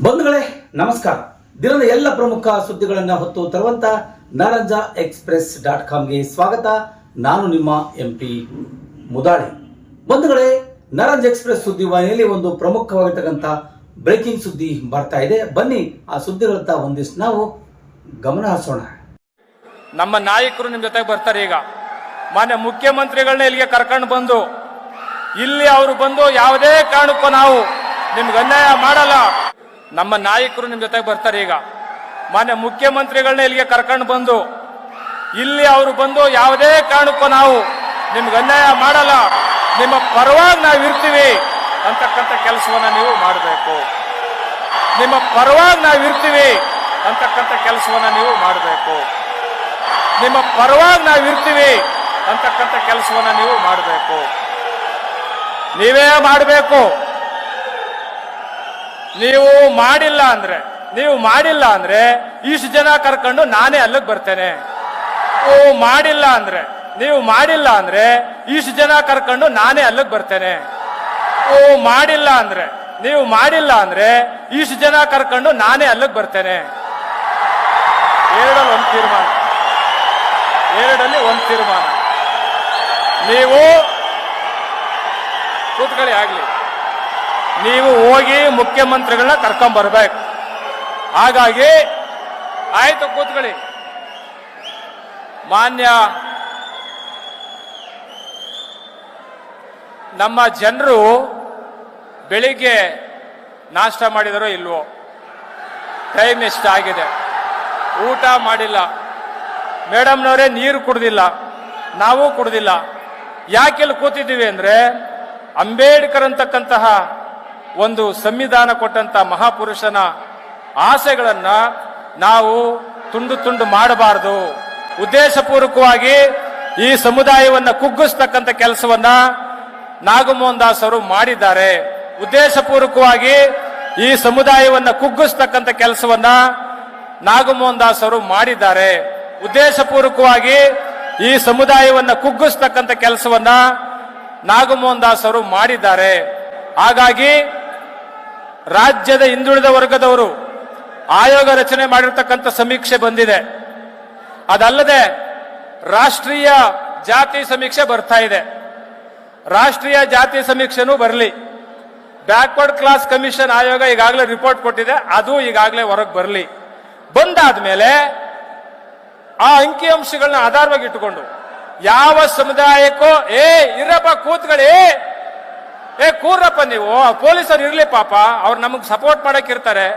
ಬಂಧುಗಳೇ ನಮಸ್ಕಾರ. ದಿನದ ಎಲ್ಲ ಪ್ರಮುಖ ಸುದ್ದಿಗಳನ್ನು ಹೊತ್ತು ತರುವಂತ ನಾರಂಜ express.com ಗೆ ಸ್ವಾಗತ. ನಾನು ನಿಮ್ಮ MP ಮುದಾಳಿ. ಬಂಧುಗಳೇ, ನಾರಂಜ ಎಕ್ಸ್ಪ್ರೆಸ್ ಸುದ್ದಿವಾಹಿನಿಯಲ್ಲಿ ಒಂದು ಪ್ರಮುಖವಾಗಿರ್ತಕ್ಕಂಥ ಬ್ರೇಕಿಂಗ್ ಸುದ್ದಿ ಬರ್ತಾ ಇದೆ. ಬನ್ನಿ ಆ ಸುದ್ದಿಗಳತ್ತ ಒಂದಿಷ್ಟು ನಾವು ಗಮನ ಹರಿಸೋಣ. ನಮ್ಮ ನಾಯಕರು ನಿಮ್ಮ ಜೊತೆಗೆ ಬರ್ತಾರೆ. ಈಗ ಮಾನ್ಯ ಮುಖ್ಯಮಂತ್ರಿಗಳನ್ನ ಇಲ್ಲಿಗೆ ಕರ್ಕೊಂಡು ಬಂದು ಇಲ್ಲಿ ಅವರು ಬಂದು ಯಾವುದೇ ಕಾರಣಕ್ಕೂ ನಾವು ನಿಮ್ಗೆ ಅನ್ಯಾಯ ಮಾಡಲ್ಲ. ನಮ್ಮ ನಾಯಕರು ನಿಮ್ಮ ಜೊತೆಗೆ ಬರ್ತಾರೆ. ಈಗ ಮಾನ್ಯ ಮುಖ್ಯಮಂತ್ರಿಗಳನ್ನ ಇಲ್ಲಿಗೆ ಕರ್ಕೊಂಡು ಬಂದು ಇಲ್ಲಿ ಅವರು ಬಂದು ಯಾವುದೇ ಕಾರಣಕ್ಕೂ ನಾವು ನಿಮ್ಗೆ ಅನ್ಯಾಯ ಮಾಡಲ್ಲ, ನಿಮ್ಮ ಪರವಾಗಿ ನಾವು ಇರ್ತೀವಿ ಅಂತಕ್ಕಂಥ ಕೆಲಸವನ್ನ ನೀವು ಮಾಡಬೇಕು. ನಿಮ್ಮ ಪರವಾಗಿ ನಾವು ಇರ್ತೀವಿ ಅಂತಕ್ಕಂಥ ಕೆಲಸವನ್ನ ನೀವು ಮಾಡಬೇಕು. ನಿಮ್ಮ ಪರವಾಗಿ ನಾವು ಇರ್ತೀವಿ ಅಂತಕ್ಕಂಥ ಕೆಲಸವನ್ನ ನೀವು ಮಾಡಬೇಕು. ನೀವೇ ಮಾಡಬೇಕು. ನೀವು ಮಾಡಿಲ್ಲ ಅಂದ್ರೆ ಇಷ್ಟು ಜನ ಕರ್ಕೊಂಡು ನಾನೇ ಅಲ್ಲಿಗೆ ಬರ್ತೇನೆ. ನೀವು ಮಾಡಿಲ್ಲ ಅಂದ್ರೆ ಇಷ್ಟು ಜನ ಕರ್ಕೊಂಡು ನಾನೇ ಅಲ್ಲಿಗೆ ಬರ್ತೇನೆ. ನೀವು ಮಾಡಿಲ್ಲ ಅಂದ್ರೆ ಇಷ್ಟು ಜನ ಕರ್ಕೊಂಡು ನಾನೇ ಅಲ್ಲಿಗೆ ಬರ್ತೇನೆ. ಎರಡಲ್ಲಿ ಒಂದು ತೀರ್ಮಾನ. ನೀವು ಕೂತ್ಕೊಳ್ಳಿ ಆಗ್ಲಿ. ನೀವು ಹೋಗಿ ಮುಖ್ಯಮಂತ್ರಿಗಳನ್ನ ಕರ್ಕೊಂಡ್ ಬರ್ಬೇಕು. ಹಾಗಾಗಿ ಆಯ್ತು, ಕೂತ್ಕೊಳ್ಳಿ. ಮಾನ್ಯ ನಮ್ಮ ಜನರು ಬೆಳಿಗ್ಗೆ ನಾಷ್ಟ ಮಾಡಿದರೋ ಇಲ್ವೋ, ಟೈಮ್ ಎಷ್ಟಾಗಿದೆ, ಊಟ ಮಾಡಿಲ್ಲ. ಮೇಡಮ್ನವರೇ ನೀರು ಕುಡ್ದಿಲ್ಲ, ನಾವು ಕುಡ್ದಿಲ್ಲ. ಯಾಕೆಲ್ಲಿ ಕೂತಿದ್ದೀವಿ ಅಂದ್ರೆ ಅಂಬೇಡ್ಕರ್ ಅಂತಕ್ಕಂತಹ ಒಂದು ಸಂವಿಧಾನ ಕೊಟ್ಟಂತ ಮಹಾಪುರುಷನ ಆಸೆಗಳನ್ನ ನಾವು ತುಂಡು ತುಂಡು ಮಾಡಬಾರದು. ಉದ್ದೇಶಪೂರ್ವಕವಾಗಿ ಈ ಸಮುದಾಯವನ್ನ ಕುಗ್ಗಿಸ್ತಕ್ಕಂಥ ಕೆಲಸವನ್ನ ನಾಗಮೋಹನ್ ದಾಸ್ ಅವರು ಮಾಡಿದ್ದಾರೆ. ಉದ್ದೇಶಪೂರ್ವಕವಾಗಿ ಈ ಸಮುದಾಯವನ್ನ ಕುಗ್ಗಿಸ್ತಕ್ಕಂಥ ಕೆಲಸವನ್ನ ನಾಗಮೋಹನ್ ದಾಸ್ ಅವರು ಮಾಡಿದ್ದಾರೆ. ಉದ್ದೇಶಪೂರ್ವಕವಾಗಿ ಈ ಸಮುದಾಯವನ್ನ ಕುಗ್ಗಿಸ್ತಕ್ಕಂಥ ಕೆಲಸವನ್ನ ನಾಗಮೋಹನ್ ದಾಸ್ ಅವರು ಮಾಡಿದ್ದಾರೆ. ಹಾಗಾಗಿ ರಾಜ್ಯದ ಹಿಂದುಳಿದ ವರ್ಗದವರು ಆಯೋಗ ರಚನೆ ಮಾಡಿರ್ತಕ್ಕಂಥ ಸಮೀಕ್ಷೆ ಬಂದಿದೆ. ಅದಲ್ಲದೆ ರಾಷ್ಟ್ರೀಯ ಜಾತಿ ಸಮೀಕ್ಷೆ ಬರ್ತಾ ಇದೆ. ರಾಷ್ಟ್ರೀಯ ಜಾತಿ ಸಮೀಕ್ಷೆನೂ ಬರಲಿ. ಬ್ಯಾಕ್ವರ್ಡ್ ಕ್ಲಾಸ್ ಕಮಿಷನ್ ಆಯೋಗ ಈಗಾಗಲೇ ರಿಪೋರ್ಟ್ ಕೊಟ್ಟಿದೆ, ಅದು ಈಗಾಗಲೇ ಹೊರಗೆ ಬರಲಿ. ಬಂದಾದ್ಮೇಲೆ ಆ ಅಂಕಿಅಂಶಗಳನ್ನ ಆಧಾರವಾಗಿ ಇಟ್ಟುಕೊಂಡು ಯಾವ ಸಮುದಾಯಕ್ಕೂ ಇರಪ್ಪ ಕೂತ್ಕೊಳ್ಳಿ, ಕೂರ್ರಪ್ಪ ನೀವು, ಪೊಲೀಸರು ಇರ್ಲಿ ಪಾಪ, ಅವ್ರು ನಮಗ್ ಸಪೋರ್ಟ್ ಮಾಡಕ್ ಇರ್ತಾರೆ.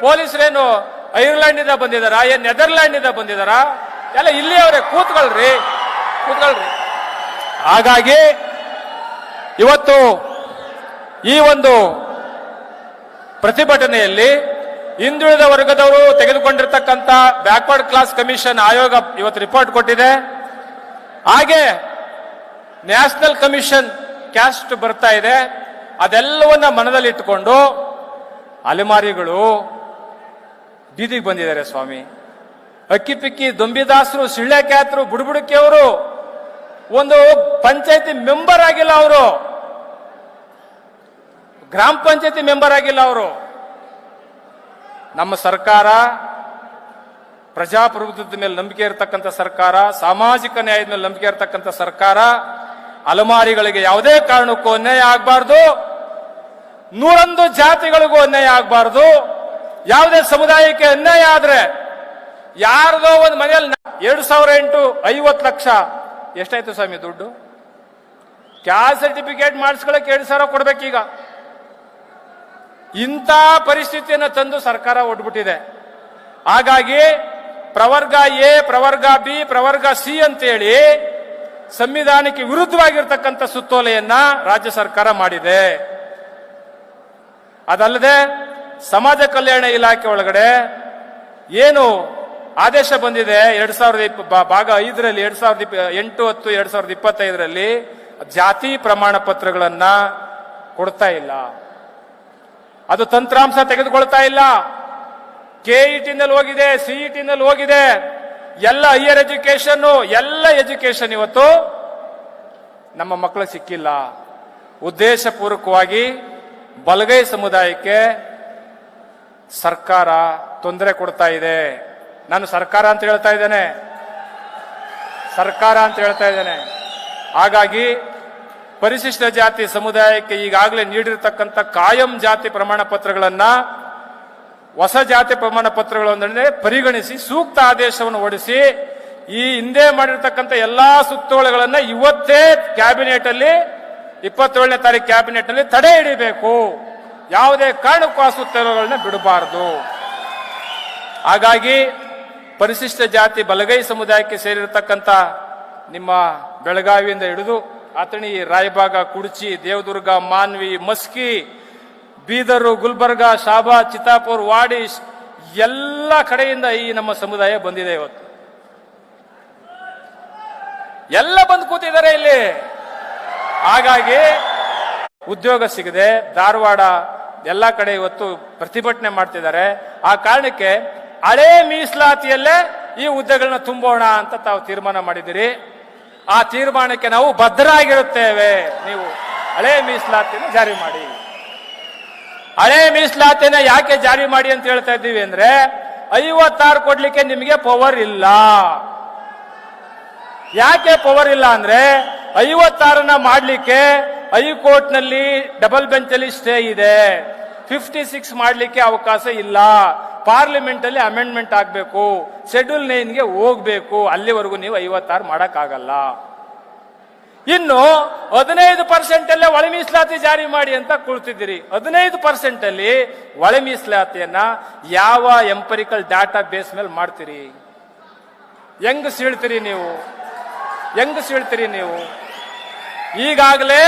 ಪೊಲೀಸರೇನು ಐರ್ಲೆಂಡ್ ಇಂದ ಬಂದಿದಾರ, ನೆದರ್ಲ್ಯಾಂಡ್ ಇಂದ ಬಂದಿದಾರ, ಎಲ್ಲ ಇಲ್ಲಿ ಅವ್ರೆ, ಕೂತ್ಕೊಳ್ರಿ. ಹಾಗಾಗಿ ಇವತ್ತು ಈ ಒಂದು ಪ್ರತಿಭಟನೆಯಲ್ಲಿ ಹಿಂದುಳಿದ ವರ್ಗದವರು ತೆಗೆದುಕೊಂಡಿರ್ತಕ್ಕಂಥ ಬ್ಯಾಕ್ವರ್ಡ್ ಕ್ಲಾಸ್ ಕಮಿಷನ್ ಆಯೋಗ ಇವತ್ತು ರಿಪೋರ್ಟ್ ಕೊಟ್ಟಿದೆ. ಹಾಗೆ ನ್ಯಾಷನಲ್ ಕಮಿಷನ್ ಕ್ಯಾಸ್ಟ್ ಬರ್ತಾ ಇದೆ. ಅದೆಲ್ಲವನ್ನ ಮನದಲ್ಲಿಟ್ಟುಕೊಂಡು ಅಲೆಮಾರಿಗಳು ಬೀದಿಗೆ ಬಂದಿದ್ದಾರೆ ಸ್ವಾಮಿ. ಅಕ್ಕಿಪಿಕ್ಕಿ ದೊಂಬಿದಾಸರು, ಸಿಳ್ಳೆಕ್ಯಾತರು, ಬುಡುಬುಡುಕಿಯವರು ಒಂದು ಪಂಚಾಯತಿ ಮೆಂಬರ್ ಆಗಿಲ್ಲ, ಅವರು ಗ್ರಾಮ ಪಂಚಾಯತಿ ಮೆಂಬರ್ ಆಗಿಲ್ಲ. ಅವರು ನಮ್ಮ ಸರ್ಕಾರ ಪ್ರಜಾಪ್ರಭುತ್ವದ ಮೇಲೆ ನಂಬಿಕೆ ಇರತಕ್ಕಂಥ ಸರ್ಕಾರ, ಸಾಮಾಜಿಕ ನ್ಯಾಯದ ಮೇಲೆ ನಂಬಿಕೆ ಇರತಕ್ಕಂಥ ಸರ್ಕಾರ. ಅಲೆಮಾರಿಗಳಿಗೆ ಯಾವುದೇ ಕಾರಣಕ್ಕೂ ಅನ್ಯಾಯ ಆಗಬಾರ್ದು, 101 ಜಾತಿಗಳಿಗೂ ಅನ್ಯಾಯ ಆಗಬಾರ್ದು. ಯಾವುದೇ ಸಮುದಾಯಕ್ಕೆ ಅನ್ಯಾಯ ಆದ್ರೆ, ಯಾರದೋ ಒಂದು ಮನೆಯಲ್ಲಿ 2008 50 ಲಕ್ಷ ಎಷ್ಟಾಯ್ತು ಸ್ವಾಮಿ ದುಡ್ಡು? ಕ್ಯಾಸ್ಟ್ ಸರ್ಟಿಫಿಕೇಟ್ ಮಾಡಿಸ್ಕೊಳಕ್ಕೆ 2,000 ಕೊಡ್ಬೇಕೀಗ. ಇಂಥ ಪರಿಸ್ಥಿತಿಯನ್ನು ತಂದು ಸರ್ಕಾರ ಒಡ್ಬಿಟ್ಟಿದೆ. ಹಾಗಾಗಿ ಪ್ರವರ್ಗ ಎ, ಪ್ರವರ್ಗ ಬಿ, ಪ್ರವರ್ಗ ಸಿ ಅಂತೇಳಿ ಸಂವಿಧಾನಕ್ಕೆ ವಿರುದ್ಧವಾಗಿರ್ತಕ್ಕಂಥ ಸುತ್ತೋಲೆಯನ್ನ ರಾಜ್ಯ ಸರ್ಕಾರ ಮಾಡಿದೆ. ಅದಲ್ಲದೆ ಸಮಾಜ ಕಲ್ಯಾಣ ಇಲಾಖೆ ಒಳಗಡೆ ಏನು ಆದೇಶ ಬಂದಿದೆ 2020 ಭಾಗ 5ರಲ್ಲಿ 2008-10-2025ರಲ್ಲಿ ಜಾತಿ ಪ್ರಮಾಣ ಪತ್ರಗಳನ್ನ ಕೊಡ್ತಾ ಇಲ್ಲ. ಅದು ತಂತ್ರಾಂಶ ತೆಗೆದುಕೊಳ್ತಾ ಇಲ್ಲ. ಕೆಇಟಿನಲ್ಲಿ ಹೋಗಿದೆ, ಸಿಇಟಿನಲ್ಲಿ ಹೋಗಿದೆ, ಎಲ್ಲ ಹೈಯರ್ ಎಜುಕೇಶನ್ ಇವತ್ತು ನಮ್ಮ ಮಕ್ಕಳು ಸಿಕ್ಕಿಲ್ಲ. ಉದ್ದೇಶಪೂರ್ವಕವಾಗಿ ಬಲಗೈ ಸಮುದಾಯಕ್ಕೆ ಸರ್ಕಾರ ತೊಂದರೆ ಕೊಡ್ತಾ ಇದೆ. ನಾನು ಸರ್ಕಾರ ಅಂತ ಹೇಳ್ತಾ ಇದ್ದೇನೆ, ಸರ್ಕಾರ ಅಂತ ಹೇಳ್ತಾ ಇದ್ದೇನೆ. ಹಾಗಾಗಿ ಪರಿಶಿಷ್ಟ ಜಾತಿ ಸಮುದಾಯಕ್ಕೆ ಈಗಾಗಲೇ ನೀಡಿರತಕ್ಕಂಥ ಕಾಯಂ ಜಾತಿ ಪ್ರಮಾಣ ಪತ್ರಗಳನ್ನ ಹೊಸ ಜಾತಿ ಪ್ರಮಾಣ ಪತ್ರಗಳೊಂದನ್ನು ಪರಿಗಣಿಸಿ ಸೂಕ್ತ ಆದೇಶವನ್ನು ಹೊರಡಿಸಿ ಈ ಹಿಂದೆ ಮಾಡಿರ್ತಕ್ಕಂಥ ಎಲ್ಲಾ ಸುತ್ತೋಲೆಗಳನ್ನ ಇವತ್ತೇ ಕ್ಯಾಬಿನೆಟ್ ಅಲ್ಲಿ 27ನೇ ತಾರೀಕು ಕ್ಯಾಬಿನೆಟ್ ನಲ್ಲಿ ತಡೆ ಹಿಡಿಬೇಕು. ಯಾವುದೇ ಕಾರಣಕ್ಕೂ ಆ ಸುತ್ತೋಲೆಗಳನ್ನ ಬಿಡಬಾರದು. ಹಾಗಾಗಿ ಪರಿಶಿಷ್ಟ ಜಾತಿ ಬಲಗೈ ಸಮುದಾಯಕ್ಕೆ ಸೇರಿರತಕ್ಕಂಥ ನಿಮ್ಮ ಬೆಳಗಾವಿಯಿಂದ ಹಿಡಿದು ಅಥಣಿ, ರಾಯಬಾಗ, ಕುಡ್ಚಿ, ದೇವದುರ್ಗ, ಮಾನ್ವಿ, ಮಸ್ಕಿ, ಬೀದರು, ಗುಲ್ಬರ್ಗ, ಶಾಬಾದ್, ಚಿತ್ತಾಪುರ್, ವಾಡಿ ಎಲ್ಲ ಕಡೆಯಿಂದ ಈ ನಮ್ಮ ಸಮುದಾಯ ಬಂದಿದೆ. ಇವತ್ತು ಎಲ್ಲ ಬಂದು ಕೂತಿದ್ದಾರೆ ಇಲ್ಲಿ. ಹಾಗಾಗಿ ಉದ್ಯೋಗ ಸಿಗದೆ ಧಾರವಾಡ ಎಲ್ಲ ಕಡೆ ಇವತ್ತು ಪ್ರತಿಭಟನೆ ಮಾಡ್ತಿದ್ದಾರೆ. ಆ ಕಾರಣಕ್ಕೆ ಹಳೇ ಮೀಸಲಾತಿಯಲ್ಲೇ ಈ ಹುದ್ದೆಗಳನ್ನ ತುಂಬೋಣ ಅಂತ ತಾವು ತೀರ್ಮಾನ ಮಾಡಿದಿರಿ. ಆ ತೀರ್ಮಾನಕ್ಕೆ ನಾವು ಬದ್ಧರಾಗಿರುತ್ತೇವೆ. ನೀವು ಹಳೇ ಮೀಸಲಾತಿಯನ್ನು ಜಾರಿ ಮಾಡಿ. ಹಳೇ ಮೀಸಲಾತಿಯನ್ನ ಯಾಕೆ ಜಾರಿ ಮಾಡಿ ಅಂತ ಹೇಳ್ತಾ ಇದ್ದೀವಿ ಅಂದ್ರೆ 56 ಕೊಡ್ಲಿಕ್ಕೆ ನಿಮಗೆ ಪವರ್ ಇಲ್ಲ. ಯಾಕೆ ಪವರ್ ಇಲ್ಲ ಅಂದ್ರೆ 56ನ್ನ ಮಾಡ್ಲಿಕ್ಕೆ ಹೈಕೋರ್ಟ್ ನಲ್ಲಿ ಡಬಲ್ ಬೆಂಚ್ ಅಲ್ಲಿ ಸ್ಟೇ ಇದೆ. 56 ಮಾಡ್ಲಿಕ್ಕೆ ಅವಕಾಶ ಇಲ್ಲ. ಪಾರ್ಲಿಮೆಂಟ್ ಅಲ್ಲಿ ಅಮೆಂಡ್ಮೆಂಟ್ ಆಗ್ಬೇಕು, ಶೆಡ್ಯೂಲ್ 9ಗೆ ಹೋಗ್ಬೇಕು. ಅಲ್ಲಿವರೆಗೂ ನೀವು 56 ಮಾಡಕ್ಕಾಗಲ್ಲ. ಇನ್ನು 15% ಅಲ್ಲೇ ಒಳ ಮೀಸಲಾತಿ ಜಾರಿ ಮಾಡಿ ಅಂತ ಕುಳಿತಿದ್ದೀರಿ. 15% ಅಲ್ಲಿ ಒಳ ಮೀಸಲಾತಿಯನ್ನ ಯಾವ ಎಂಪರಿಕಲ್ ಡಾಟಾ ಬೇಸ್ ಮೇಲೆ ಮಾಡ್ತೀರಿ? ಹೆಂಗ್ ಸೀಳ್ತೀರಿ ನೀವು? ಹೆಂಗ್ ಸೀಳ್ತೀರಿ ನೀವು? ಈಗಾಗಲೇ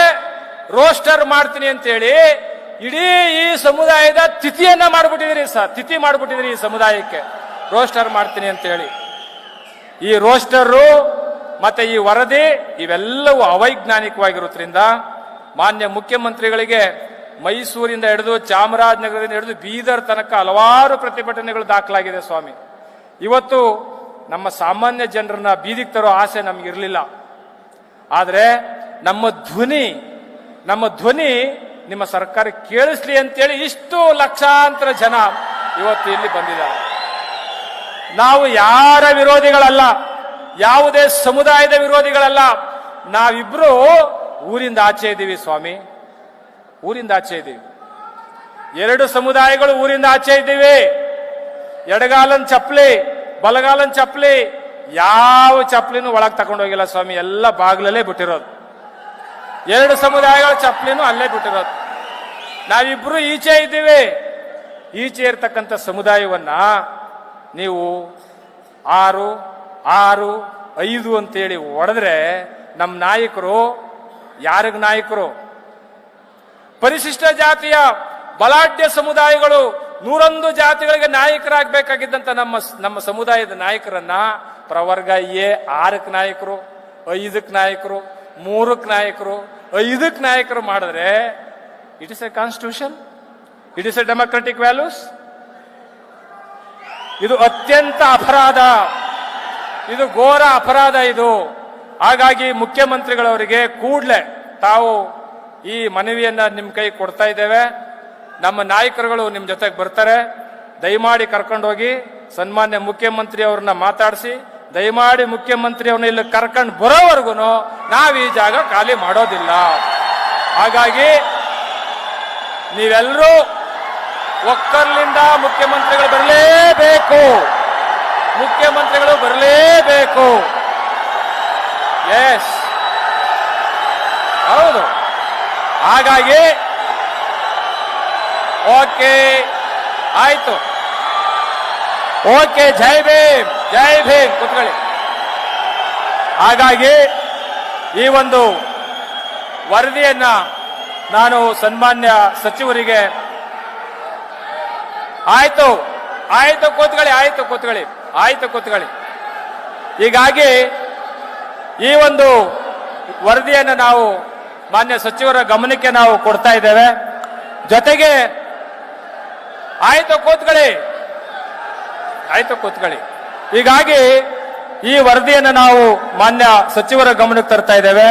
ರೋಸ್ಟರ್ ಮಾಡ್ತೀನಿ ಅಂತೇಳಿ ಇಡೀ ಈ ಸಮುದಾಯದ ತಿಥಿಯನ್ನ ಮಾಡ್ಬಿಟ್ಟಿದ್ರಿ ಸರ್. ತಿಥಿ ಮಾಡ್ಬಿಟ್ಟಿದ್ರಿ ಈ ಸಮುದಾಯಕ್ಕೆ ರೋಸ್ಟರ್ ಮಾಡ್ತೀನಿ ಅಂತ ಹೇಳಿ. ಈ ರೋಸ್ಟರು ಮತ್ತೆ ಈ ವರದಿ ಇವೆಲ್ಲವೂ ಅವೈಜ್ಞಾನಿಕವಾಗಿರೋದ್ರಿಂದ ಮಾನ್ಯ ಮುಖ್ಯಮಂತ್ರಿಗಳಿಗೆ ಮೈಸೂರಿಂದ ಹಿಡಿದು ಚಾಮರಾಜನಗರದಿಂದ ಹಿಡಿದು ಬೀದರ್ ತನಕ ಹಲವಾರು ಪ್ರತಿಭಟನೆಗಳು ದಾಖಲಾಗಿದೆ ಸ್ವಾಮಿ. ಇವತ್ತು ನಮ್ಮ ಸಾಮಾನ್ಯ ಜನರನ್ನ ಬೀದಿಗೆ ತರೋ ಆಸೆ ನಮಗಿರಲಿಲ್ಲ. ಆದ್ರೆ ನಮ್ಮ ಧ್ವನಿ ನಿಮ್ಮ ಸರ್ಕಾರ ಕೇಳಿಸ್ಲಿ ಅಂತೇಳಿ ಇಷ್ಟು ಲಕ್ಷಾಂತರ ಜನ ಇವತ್ತು ಇಲ್ಲಿ ಬಂದಿದ್ದಾರೆ. ನಾವು ಯಾರ ವಿರೋಧಿಗಳಲ್ಲ, ಯಾವುದೇ ಸಮುದಾಯದ ವಿರೋಧಿಗಳಲ್ಲ. ನಾವಿಬ್ರು ಊರಿಂದ ಆಚೆ ಇದ್ದೀವಿ ಸ್ವಾಮಿ, ಊರಿಂದ ಆಚೆ ಇದ್ದೀವಿ. 2 ಸಮುದಾಯಗಳು ಊರಿಂದ ಆಚೆ ಇದ್ದೀವಿ. ಎಡಗಾಲನ್ ಚಪ್ಪಲಿ, ಬಲಗಾಲನ್ ಚಪ್ಪಲಿ, ಯಾವ ಚಪ್ಪಲಿನೂ ಒಳಗೆ ತಗೊಂಡೋಗಿಲ್ಲ ಸ್ವಾಮಿ. ಎಲ್ಲ ಬಾಗ್ಲಲ್ಲೇ ಬಿಟ್ಟಿರೋದು. 2 ಸಮುದಾಯಗಳ ಚಪ್ಪಲಿನೂ ಅಲ್ಲೇ ಬಿಟ್ಟಿರೋದು. ನಾವಿಬ್ರು ಈಚೆ ಇದ್ದೀವಿ. ಈಚೆ ಇರ್ತಕ್ಕಂಥ ಸಮುದಾಯವನ್ನ ನೀವು 6, 6, 5 ಅಂತೇಳಿ ಹೊಡೆದ್ರೆ ನಮ್ಮ ನಾಯಕರು ಯಾರಿಗ ನಾಯಕರು? ಪರಿಶಿಷ್ಟ ಜಾತಿಯ ಬಲಾಢ್ಯ ಸಮುದಾಯಗಳು 101 ಜಾತಿಗಳಿಗೆ ನಾಯಕರಾಗಬೇಕಾಗಿದ್ದಂತ ನಮ್ಮ ಸಮುದಾಯದ ನಾಯಕರನ್ನ ಪ್ರವರ್ಗ ಎ 6ಕ್ಕೆ ನಾಯಕರು, 5ಕ್ಕೆ ನಾಯಕರು, 3ಕ್ಕೆ ನಾಯಕರು, 5ಕ್ಕೆ ನಾಯಕರು ಮಾಡಿದ್ರೆ it is A constitution, it is A democratic values. ಇದು ಅತ್ಯಂತ ಅಪರಾಧ, ಇದು ಘೋರ ಅಪರಾಧ ಇದು. ಹಾಗಾಗಿ ಮುಖ್ಯಮಂತ್ರಿಗಳವರಿಗೆ ಕೂಡಲೇ ತಾವು ಈ ಮನವಿಯನ್ನ ನಿಮ್ಮ ಕೈ ಕೊಡ್ತಾ ಇದ್ದೇವೆ. ನಮ್ಮ ನಾಯಕರುಗಳು ನಿಮ್ಮ ಜೊತೆಗೆ ಬರ್ತಾರೆ. ದಯಮಾಡಿ ಕರ್ಕೊಂಡೋಗಿ ಸನ್ಮಾನ್ಯ ಮುಖ್ಯಮಂತ್ರಿ ಅವ್ರನ್ನ ಮಾತಾಡಿಸಿ, ದಯಮಾಡಿ ಮುಖ್ಯಮಂತ್ರಿ ಅವ್ರನ್ನ ಇಲ್ಲಿ ಕರ್ಕೊಂಡು ಬರೋವರೆಗೂ ನಾವು ಈ ಜಾಗ ಖಾಲಿ ಮಾಡೋದಿಲ್ಲ. ಹಾಗಾಗಿ ನೀವೆಲ್ಲರೂ ಒಕ್ಕರ್ಲಿಂದ ಮುಖ್ಯಮಂತ್ರಿಗಳು ಬರಲೇಬೇಕು, ಮುಖ್ಯಮಂತ್ರಿಗಳು ಬರಲೇಬೇಕು. ಎಸ್, ಹೌದು. ಹಾಗಾಗಿ ಓಕೆ, ಆಯ್ತು, ಓಕೆ. ಜೈ ಭೀಮ್, ಜೈ ಭೀಮ್. ಕೂತ್ಕೊಳ್ಳಿ. ಹಾಗಾಗಿ ಈ ಒಂದು ವರದಿಯನ್ನ ನಾನು ಸನ್ಮಾನ್ಯ ಸಚಿವರಿಗೆ ಆಯ್ತು ಕೂತ್ಕೊಳ್ಳಿ, ಆಯ್ತು ಕೂತ್ಕೊಳ್ಳಿ. ಹೀಗಾಗಿ ಈ ಒಂದು ವರದಿಯನ್ನು ನಾವು ಮಾನ್ಯ ಸಚಿವರ ಗಮನಕ್ಕೆ ನಾವು ಕೊಡ್ತಾ ಇದ್ದೇವೆ. ಜೊತೆಗೆ ಆಯ್ತು ಕೂತ್ಕೊಳ್ಳಿ. ಹೀಗಾಗಿ ಈ ವರದಿಯನ್ನು ನಾವು ಮಾನ್ಯ ಸಚಿವರ ಗಮನಕ್ಕೆ ತರ್ತಾ ಇದ್ದೇವೆ.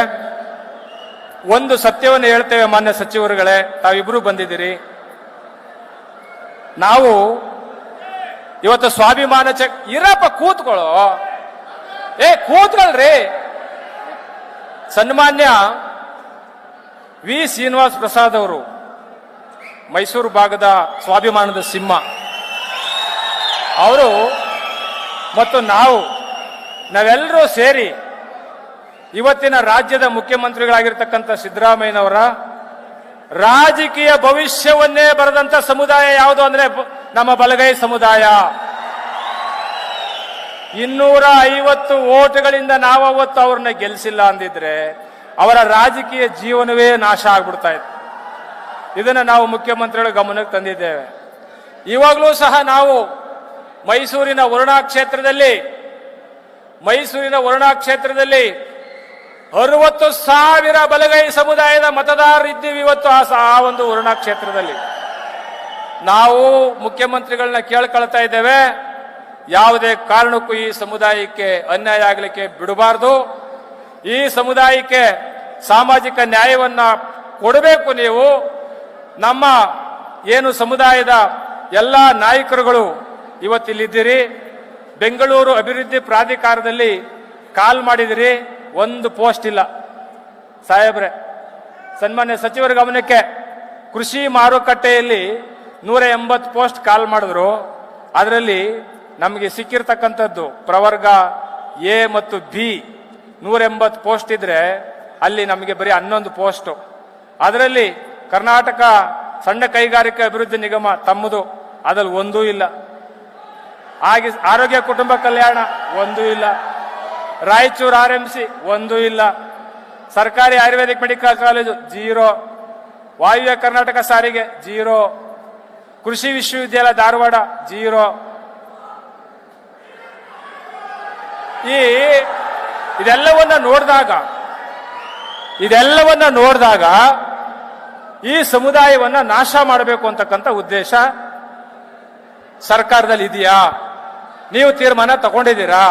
ಒಂದು ಸತ್ಯವನ್ನು ಹೇಳ್ತೇವೆ ಮಾನ್ಯ ಸಚಿವರುಗಳೇ, ತಾವಿಬ್ರು ಬಂದಿದ್ದೀರಿ. ನಾವು ಇವತ್ತು ಸ್ವಾಭಿಮಾನ ಇರಪ್ಪ ಕೂತ್ಕೊಳ್ಳೋ, ಕೂತ್ಕೊಳ್ರಿ. ಸನ್ಮಾನ್ಯ ವಿ ಶ್ರೀನಿವಾಸ್ ಪ್ರಸಾದ್ ಅವರು ಮೈಸೂರು ಭಾಗದ ಸ್ವಾಭಿಮಾನದ ಸಿಂಹ ಅವರು ಮತ್ತು ನಾವೆಲ್ಲರೂ ಸೇರಿ ಇವತ್ತಿನ ರಾಜ್ಯದ ಮುಖ್ಯಮಂತ್ರಿಗಳಾಗಿರ್ತಕ್ಕಂಥ ಸಿದ್ದರಾಮಯ್ಯನವರ ರಾಜಕೀಯ ಭವಿಷ್ಯವನ್ನೇ ಬರೆದಂತ ಸಮುದಾಯ ಯಾವುದು ಅಂದ್ರೆ ನಮ್ಮ ಬಲಗೈ ಸಮುದಾಯ. 250 ಓಟ್ಗಳಿಂದ ನಾವು ಅವತ್ತು ಅವ್ರನ್ನ ಗೆಲ್ಲಿಸಿಲ್ಲ ಅಂದಿದ್ರೆ ಅವರ ರಾಜಕೀಯ ಜೀವನವೇ ನಾಶ ಆಗ್ಬಿಡ್ತಾ ಇತ್ತು. ಇದನ್ನ ನಾವು ಮುಖ್ಯಮಂತ್ರಿಗಳ ಗಮನಕ್ಕೆ ತಂದಿದ್ದೇವೆ. ಇವಾಗಲೂ ಸಹ ನಾವು ಮೈಸೂರಿನ ವರುಣಾ ಕ್ಷೇತ್ರದಲ್ಲಿ 60,000 ಬಲಗೈ ಸಮುದಾಯದ ಮತದಾರರಿದ್ದೀವಿ ಇವತ್ತು. ಆ ಒಂದು ವರುಣಾ ಕ್ಷೇತ್ರದಲ್ಲಿ ನಾವು ಮುಖ್ಯಮಂತ್ರಿಗಳನ್ನ ಕೇಳ್ಕೊಳ್ತಾ ಇದ್ದೇವೆ, ಯಾವುದೇ ಕಾರಣಕ್ಕೂ ಈ ಸಮುದಾಯಕ್ಕೆ ಅನ್ಯಾಯ ಆಗಲಿಕ್ಕೆ ಬಿಡಬಾರದು. ಈ ಸಮುದಾಯಕ್ಕೆ ಸಾಮಾಜಿಕ ನ್ಯಾಯವನ್ನ ಕೊಡಬೇಕು. ನೀವು ನಮ್ಮ ಏನು ಸಮುದಾಯದ ಎಲ್ಲ ನಾಯಕರುಗಳು ಇವತ್ತಿಲ್ಲಿದ್ದೀರಿ. ಬೆಂಗಳೂರು ಅಭಿವೃದ್ಧಿ ಪ್ರಾಧಿಕಾರದಲ್ಲಿ ಕಾಲ್ ಮಾಡಿದಿರಿ, ಒಂದು ಪೋಸ್ಟ್ ಇಲ್ಲ. ಸಾಹೇಬ್ರೆ, ಸನ್ಮಾನ್ಯ ಸಚಿವರ ಗಮನಕ್ಕೆ ಕೃಷಿ ಮಾರುಕಟ್ಟೆಯಲ್ಲಿ 180 ಪೋಸ್ಟ್ ಕಾಲ್ ಮಾಡಿದ್ರು. ಅದರಲ್ಲಿ ನಮಗೆ ಸಿಕ್ಕಿರ್ತಕ್ಕಂಥದ್ದು ಪ್ರವರ್ಗ ಎ ಮತ್ತು ಬಿ 180 ಪೋಸ್ಟ್ ಇದ್ರೆ ಅಲ್ಲಿ ನಮಗೆ ಬರೀ 11 ಪೋಸ್ಟ್. ಅದರಲ್ಲಿ ಕರ್ನಾಟಕ ಸಣ್ಣ ಕೈಗಾರಿಕಾ ಅಭಿವೃದ್ಧಿ ನಿಗಮ ತಮ್ಮದು, ಅದ್ರಲ್ಲಿ ಒಂದೂ ಇಲ್ಲ. ಹಾಗೆ ಆರೋಗ್ಯ ಕುಟುಂಬ ಕಲ್ಯಾಣ ಒಂದೂ ಇಲ್ಲ. ರಾಯಚೂರು RMC ಒಂದೂ ಇಲ್ಲ. ಸರ್ಕಾರಿ ಆಯುರ್ವೇದಿಕ್ ಮೆಡಿಕಲ್ ಕಾಲೇಜು 0. ವಾಯುವ್ಯ ಕರ್ನಾಟಕ ಸಾರಿಗೆ 0. ಕೃಷಿ ವಿಶ್ವವಿದ್ಯಾಲಯ ಧಾರವಾಡ 0. ಇದೆಲ್ಲವನ್ನ ನೋಡಿದಾಗ ಈ ಸಮುದಾಯವನ್ನ ನಾಶ ಮಾಡಬೇಕು ಅಂತಕ್ಕಂಥ ಉದ್ದೇಶ ಸರ್ಕಾರದಲ್ಲಿ ಇದೆಯಾ? ನೀವು ತೀರ್ಮಾನ ತಗೊಂಡಿದ್ದೀರಾ?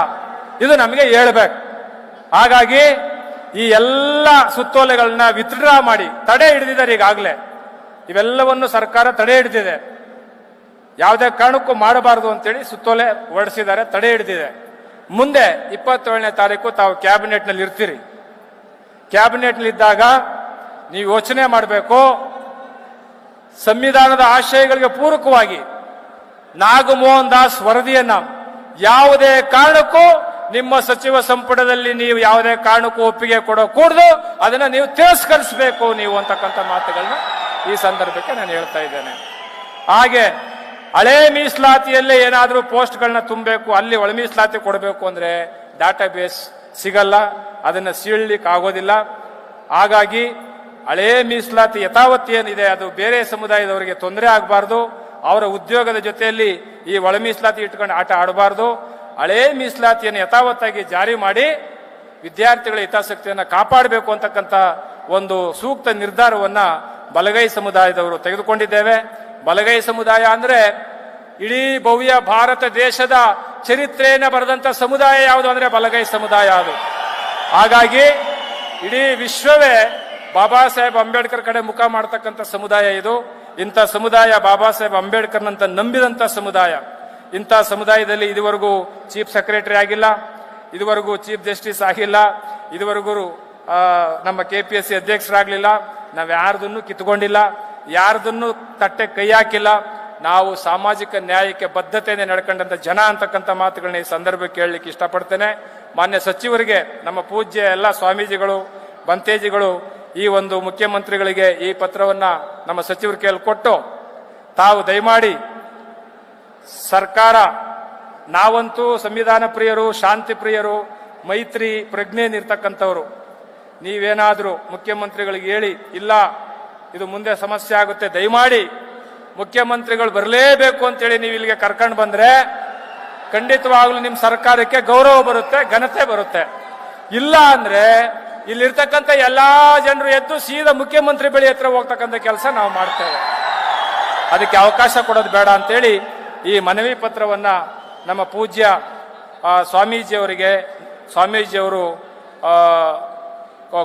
ಇದು ನಮಗೆ ಹೇಳ್ಬೇಕು. ಹಾಗಾಗಿ ಈ ಎಲ್ಲ ಸುತ್ತೋಲೆಗಳನ್ನ ವಿತ್ಡ್ರಾ ಮಾಡಿ ತಡೆ ಹಿಡಿದಿದ್ದಾರೆ. ಈಗಾಗಲೇ ಇವೆಲ್ಲವನ್ನು ಸರ್ಕಾರ ತಡೆ ಹಿಡಿದಿದೆ. ಯಾವುದೇ ಕಾರಣಕ್ಕೂ ಮಾಡಬಾರದು ಅಂತೇಳಿ ಸುತ್ತೋಲೆ ಹೊರಡಿಸಿದ್ದಾರೆ, ತಡೆ ಹಿಡಿದಿದೆ. ಮುಂದೆ 27ನೇ ತಾರೀಕು ತಾವು ಕ್ಯಾಬಿನೆಟ್ನಲ್ಲಿ ಇರ್ತೀರಿ. ಕ್ಯಾಬಿನೆಟ್ನಲ್ಲಿ ಇದ್ದಾಗ ನೀವು ಯೋಚನೆ ಮಾಡಬೇಕು, ಸಂವಿಧಾನದ ಆಶಯಗಳಿಗೆ ಪೂರಕವಾಗಿ ನಾಗಮೋಹನ್ ದಾಸ್ ವರದಿಯನ್ನ ಯಾವುದೇ ಕಾರಣಕ್ಕೂ ನಿಮ್ಮ ಸಚಿವ ಸಂಪುಟದಲ್ಲಿ ನೀವು ಯಾವುದೇ ಕಾರಣಕ್ಕೂ ಒಪ್ಪಿಗೆ ಕೊಡಕೂಡದು, ಅದನ್ನ ನೀವು ತಿರಸ್ಕರಿಸಬೇಕು ನೀವು ಅಂತಕ್ಕಂಥ ಮಾತುಗಳನ್ನ ಈ ಸಂದರ್ಭಕ್ಕೆ ನಾನು ಹೇಳ್ತಾ ಇದ್ದೇನೆ. ಹಾಗೆ ಹಳೆ ಮೀಸಲಾತಿಯಲ್ಲೇ ಏನಾದರೂ ಪೋಸ್ಟ್ಗಳನ್ನ ತುಂಬಬೇಕು, ಅಲ್ಲಿ ಒಳ ಮೀಸಲಾತಿ ಕೊಡಬೇಕು ಅಂದ್ರೆ ಡಾಟಾಬೇಸ್ ಸಿಗಲ್ಲ, ಅದನ್ನ ಸೀಳ್ಲಿಕ್ಕೆ ಆಗೋದಿಲ್ಲ. ಹಾಗಾಗಿ ಹಳೆ ಮೀಸಲಾತಿ ಯಥಾವತ್ ಏನಿದೆ ಅದು ಬೇರೆ ಸಮುದಾಯದವರಿಗೆ ತೊಂದರೆ ಆಗಬಾರ್ದು. ಅವರ ಉದ್ಯೋಗದ ಜೊತೆಯಲ್ಲಿ ಈ ಒಳ ಮೀಸಲಾತಿ ಇಟ್ಕೊಂಡು ಆಟ ಆಡಬಾರ್ದು. ಹಳೆ ಮೀಸಲಾತಿಯನ್ನು ಯಥಾವತ್ತಾಗಿ ಜಾರಿ ಮಾಡಿ ವಿದ್ಯಾರ್ಥಿಗಳ ಹಿತಾಸಕ್ತಿಯನ್ನು ಕಾಪಾಡಬೇಕು ಅಂತಕ್ಕಂಥ ಒಂದು ಸೂಕ್ತ ನಿರ್ಧಾರವನ್ನ ಬಲಗೈ ಸಮುದಾಯದವರು ತೆಗೆದುಕೊಂಡಿದ್ದೇವೆ. ಬಲಗೈ ಸಮುದಾಯ ಅಂದ್ರೆ ಇಡೀ ಭವ್ಯ ಭಾರತ ದೇಶದ ಚರಿತ್ರೆಯನ್ನು ಬರೆದಂತ ಸಮುದಾಯ ಯಾವುದು ಅಂದ್ರೆ ಬಲಗೈ ಸಮುದಾಯ ಅದು. ಹಾಗಾಗಿ ಇಡೀ ವಿಶ್ವವೇ ಬಾಬಾ ಸಾಹೇಬ್ ಅಂಬೇಡ್ಕರ್ ಕಡೆ ಮುಖ ಮಾಡತಕ್ಕಂಥ ಸಮುದಾಯ ಇದು. ಇಂಥ ಸಮುದಾಯ ಬಾಬಾ ಸಾಹೇಬ್ ಅಂಬೇಡ್ಕರ್ನಂತ ನಂಬಿದಂತ ಸಮುದಾಯ. ಇಂಥ ಸಮುದಾಯದಲ್ಲಿ ಇದುವರೆಗೂ ಚೀಫ್ ಸೆಕ್ರೆಟರಿ ಆಗಿಲ್ಲ, ಇದುವರೆಗೂ ಚೀಫ್ ಜಸ್ಟಿಸ್ ಆಗಿಲ್ಲ, ಇದುವರೆಗೂ ನಮ್ಮ KPSC ಅಧ್ಯಕ್ಷರಾಗಲಿಲ್ಲ. ನಾವು ಯಾರ್ದನ್ನು ಕಿತ್ಕೊಂಡಿಲ್ಲ, ಯಾರ್ದನ್ನು ತಟ್ಟೆ ಕೈ ಹಾಕಿಲ್ಲ. ನಾವು ಸಾಮಾಜಿಕ ನ್ಯಾಯಕ್ಕೆ ಬದ್ಧತೆಯಿಂದ ನಡ್ಕೊಂಡಂತ ಜನ ಅಂತಕ್ಕಂಥ ಮಾತುಗಳನ್ನ ಈ ಸಂದರ್ಭಕ್ಕೆ ಹೇಳಲಿಕ್ಕೆ ಇಷ್ಟಪಡ್ತೇನೆ. ಮಾನ್ಯ ಸಚಿವರಿಗೆ, ನಮ್ಮ ಪೂಜ್ಯ ಎಲ್ಲ ಸ್ವಾಮೀಜಿಗಳು, ಬಂತೇಜಿಗಳು ಈ ಒಂದು ಮುಖ್ಯಮಂತ್ರಿಗಳಿಗೆ ಈ ಪತ್ರವನ್ನ ನಮ್ಮ ಸಚಿವರ ಕೈಯಲ್ಲಿ ಕೊಟ್ಟು, ತಾವು ದಯಮಾಡಿ ಸರ್ಕಾರ, ನಾವಂತೂ ಸಂವಿಧಾನ ಪ್ರಿಯರು, ಶಾಂತಿ ಪ್ರಿಯರು, ಮೈತ್ರಿ ಪ್ರಜ್ಞೆಯನ್ನಿರ್ತಕ್ಕಂಥವ್ರು, ನೀವೇನಾದರೂ ಮುಖ್ಯಮಂತ್ರಿಗಳಿಗೆ ಹೇಳಿ ಇಲ್ಲ ಇದು ಮುಂದೆ ಸಮಸ್ಯೆ ಆಗುತ್ತೆ, ದಯಮಾಡಿ ಮುಖ್ಯಮಂತ್ರಿಗಳು ಬರಲೇಬೇಕು ಅಂತೇಳಿ ನೀವು ಇಲ್ಲಿಗೆ ಕರ್ಕೊಂಡು ಬಂದ್ರೆ ಖಂಡಿತವಾಗ್ಲೂ ನಿಮ್ಮ ಸರ್ಕಾರಕ್ಕೆ ಗೌರವ ಬರುತ್ತೆ, ಘನತೆ ಬರುತ್ತೆ. ಇಲ್ಲ ಅಂದ್ರೆ ಇಲ್ಲಿರ್ತಕ್ಕಂಥ ಎಲ್ಲಾ ಜನರು ಎದ್ದು ಸೀದಾ ಮುಖ್ಯಮಂತ್ರಿ ಬಳಿ ಹತ್ರ ಹೋಗ್ತಕ್ಕಂಥ ಕೆಲಸ ನಾವು ಮಾಡ್ತೇವೆ. ಅದಕ್ಕೆ ಅವಕಾಶ ಕೊಡೋದು ಬೇಡ ಅಂತೇಳಿ ಈ ಮನವಿ ಪತ್ರವನ್ನ ನಮ್ಮ ಪೂಜ್ಯ ಸ್ವಾಮೀಜಿಯವರು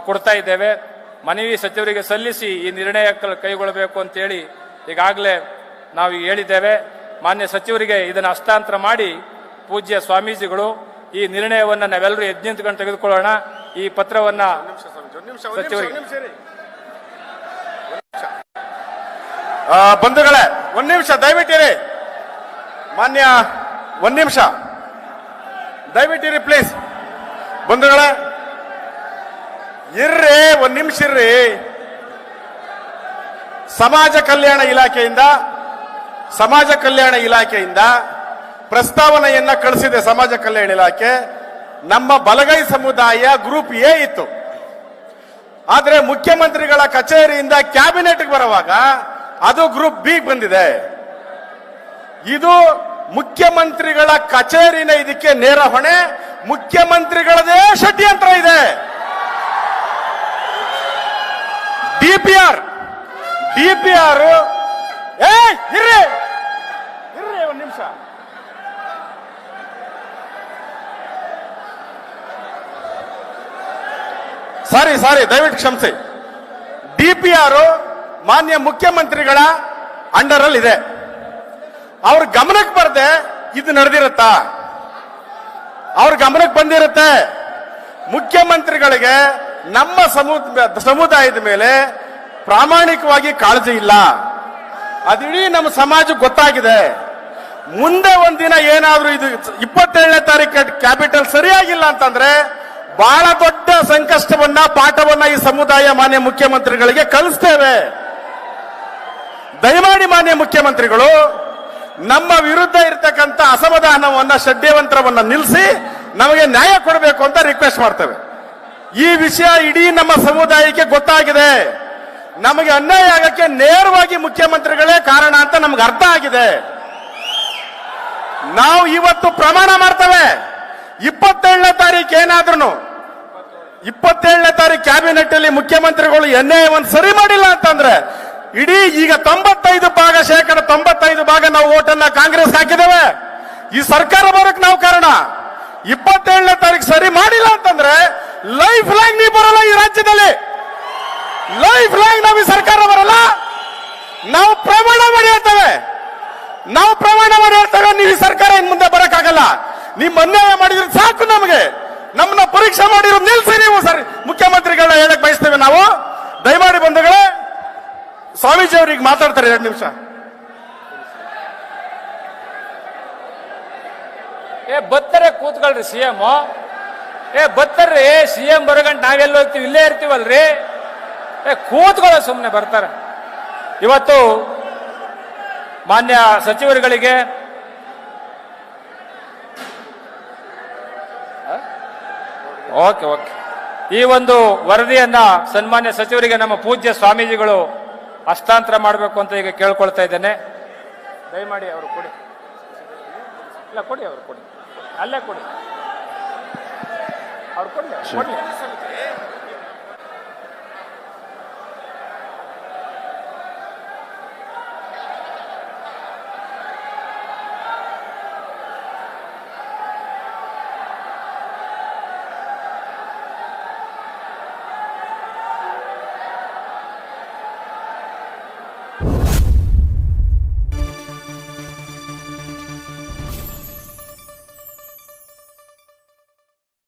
ಕೊಡ್ತಾ ಇದ್ದೇವೆ. ಮನವಿ ಸಚಿವರಿಗೆ ಸಲ್ಲಿಸಿ ಈ ನಿರ್ಣಯ ಕೈಗೊಳ್ಳಬೇಕು ಅಂತೇಳಿ ಈಗಾಗಲೇ ನಾವು ಈಗ ಹೇಳಿದ್ದೇವೆ. ಮಾನ್ಯ ಸಚಿವರಿಗೆ ಇದನ್ನು ಹಸ್ತಾಂತರ ಮಾಡಿ ಪೂಜ್ಯ ಸ್ವಾಮೀಜಿಗಳು ಈ ನಿರ್ಣಯವನ್ನು ನಾವೆಲ್ಲರೂ ಎದ್ದು ನಿಂತ್ಕೊಂಡು ತೆಗೆದುಕೊಳ್ಳೋಣ. ಈ ಪತ್ರವನ್ನ ಸಚಿವರಿಗೆ ಬಂಧುಗಳೇ, ಒಂದ್ ನಿಮಿಷ ದಯವಿಟ್ಟಿರಿ. ಮಾನ್ಯ ಒಂದ್ ನಿಮಿಷ ದಯವಿಟ್ಟಿರಿ ಪ್ಲೀಸ್. ಬಂಧುಗಳೇ ಇರ್ರಿ, ಒಂದ್ ನಿಮಿಷ ಇರ್ರಿ. ಸಮಾಜ ಕಲ್ಯಾಣ ಇಲಾಖೆಯಿಂದ ಪ್ರಸ್ತಾವನೆಯನ್ನ ಕಳಿಸಿದೆ ಸಮಾಜ ಕಲ್ಯಾಣ ಇಲಾಖೆ. ನಮ್ಮ ಬಲಗೈ ಸಮುದಾಯ ಗ್ರೂಪ್ ಎ ಇತ್ತು. ಆದ್ರೆ ಮುಖ್ಯಮಂತ್ರಿಗಳ ಕಚೇರಿಯಿಂದ ಕ್ಯಾಬಿನೆಟ್ಗೆ ಬರುವಾಗ ಅದು ಗ್ರೂಪ್ ಬಿ ಬಂದಿದೆ. ಇದು ಮುಖ್ಯಮಂತ್ರಿಗಳ ಕಚೇರಿನ ಇದಕ್ಕೆ ನೇರ ಹೊಣೆ. ಮುಖ್ಯಮಂತ್ರಿಗಳದೇ ಷಡ್ಯಂತ್ರ ಇದೆ. ಡಿಪಿಆರ್ ಇರ್ರಿ ಒಂದ್ ನಿಮಿಷ. ಸಾರಿ ದಯವಿಟ್ಟು ಕ್ಷಮಿಸಿ. ಡಿಪಿಆರ್ ಮಾನ್ಯ ಮುಖ್ಯಮಂತ್ರಿಗಳ ಅಂಡರ್ ಅಲ್ಲಿ ಇದೆ. ಅವ್ರ ಗಮನಕ್ಕೆ ಬರದೆ ಇದು ನಡೆದಿರುತ್ತಾ? ಅವ್ರ ಗಮನಕ್ಕೆ ಬಂದಿರುತ್ತೆ. ಮುಖ್ಯಮಂತ್ರಿಗಳಿಗೆ ನಮ್ಮ ಸಮುದಾಯದ ಮೇಲೆ ಪ್ರಾಮಾಣಿಕವಾಗಿ ಕಾಳಜಿ ಇಲ್ಲ. ಅದಿಡೀ ನಮ್ಮ ಸಮಾಜಕ್ಕೆ ಗೊತ್ತಾಗಿದೆ. ಮುಂದೆ ಒಂದಿನ ಏನಾದ್ರೂ ಇದು 27ನೇ ತಾರೀಕು ಕ್ಯಾಪಿಟಲ್ ಸರಿಯಾಗಿಲ್ಲ ಅಂತಂದ್ರೆ ಬಹಳ ದೊಡ್ಡ ಸಂಕಷ್ಟವನ್ನ ಪಾಠವನ್ನ ಈ ಸಮುದಾಯ ಮಾನ್ಯ ಮುಖ್ಯಮಂತ್ರಿಗಳಿಗೆ ಕಲಿಸ್ತೇವೆ. ದಯಮಾಡಿ ಮಾನ್ಯ ಮುಖ್ಯಮಂತ್ರಿಗಳು ನಮ್ಮ ವಿರುದ್ಧ ಇರತಕ್ಕಂತ ಅಸಮಾಧಾನವನ್ನ ಷಡ್ಯಂತ್ರವನ್ನ ನಿಲ್ಲಿಸಿ ನಮಗೆ ನ್ಯಾಯ ಕೊಡಬೇಕು ಅಂತ ರಿಕ್ವೆಸ್ಟ್ ಮಾಡ್ತೇವೆ. ಈ ವಿಷಯ ಇಡೀ ನಮ್ಮ ಸಮುದಾಯಕ್ಕೆ ಗೊತ್ತಾಗಿದೆ. ನಮಗೆ ಅನ್ಯಾಯ ಆಗಕ್ಕೆ ನೇರವಾಗಿ ಮುಖ್ಯಮಂತ್ರಿಗಳೇ ಕಾರಣ ಅಂತ ನಮ್ಗೆ ಅರ್ಥ ಆಗಿದೆ. ನಾವು ಇವತ್ತು ಪ್ರಮಾಣ ಮಾಡ್ತೇವೆ. 27ನೇ ತಾರೀಕು ಏನಾದ್ರೂ 27ನೇ ತಾರೀಕು ಕ್ಯಾಬಿನೆಟ್ ಅಲ್ಲಿ ಮುಖ್ಯಮಂತ್ರಿಗಳು ಅನ್ಯಾಯವನ್ನು ಸರಿ ಮಾಡಿಲ್ಲ ಅಂತಂದ್ರೆ ಇಡೀ ಈಗ 95% ನಾವು ಓಟನ್ನ ಕಾಂಗ್ರೆಸ್ ಹಾಕಿದ್ದೇವೆ. ಈ ಸರ್ಕಾರ ಬರೋಕ್ ನಾವು ಕಾರಣ. 27ನೇ ತಾರೀಕು ಸರಿ ಮಾಡಿಲ್ಲ ಅಂತಂದ್ರೆ ಲೈಫ್ ಲಾಂಗ್ ನೀವು ಬರಲ್ಲ ಈ ರಾಜ್ಯದಲ್ಲಿ. ಲೈಫ್ ಲಾಂಗ್ ನಾವು ಈ ಸರ್ಕಾರ ಬರಲ್ಲ. ನಾವು ಪ್ರಮಾಣ ಮಾಡಿ ಹೇಳ್ತೇವೆ. ನೀವು ಈ ಸರ್ಕಾರ ಇನ್ ಮುಂದೆ ಬರಕ್ಕಾಗಲ್ಲ. ನೀವು ಅನ್ಯಾಯ ಮಾಡಿದ್ರೆ ಸಾಕು. ನಮ್ಮನ್ನ ಪರೀಕ್ಷೆ ಮಾಡಿರೋ ನಿಲ್ಸಿ ನೀವು ಮುಖ್ಯಮಂತ್ರಿಗಳನ್ನ ಹೇಳಕ್ ಬಯಸ್ತೇವೆ ನಾವು. ದಯಮಾಡಿ ಬಂಧುಗಳೇ, ಸ್ವಾಮೀಜಿ ಅವ್ರಿಗೆ ಮಾತಾಡ್ತಾರೆ 2 ನಿಮಿಷ. ಬತ್ತರೆ ಕೂತ್ಕೊಳ್ರಿ ಸಿಎಂ. ಬತ್ತರ್ರಿ ಸಿಎಂ ಬರಗಂಟ ನಾವೆಲ್ಲ ಹೋಗ್ತೀವಿ, ಇಲ್ಲೇ ಇರ್ತೀವಲ್ರಿ. ಕೂತ್ಕೊಳ್ಳೋ ಸುಮ್ಮನೆ ಬರ್ತಾರೆ. ಇವತ್ತು ಮಾನ್ಯ ಸಚಿವರುಗಳಿಗೆ ಓಕೆ ಈ ಒಂದು ವರದಿಯನ್ನ ಸನ್ಮಾನ್ಯ ಸಚಿವರಿಗೆ ನಮ್ಮ ಪೂಜ್ಯ ಸ್ವಾಮೀಜಿಗಳು ಹಸ್ತಾಂತರ ಮಾಡಬೇಕು ಅಂತ ಈಗ ಕೇಳ್ಕೊಳ್ತಾ ಇದ್ದೇನೆ. ದಯಮಾಡಿ ಅವರು ಕೊಡಿ. ಇಲ್ಲ ಕೊಡಿ, ಅವರು ಕೊಡಿ, ಅಲ್ಲೇ ಕೊಡಿ, ಅವ್ರು ಕೊಡಿ.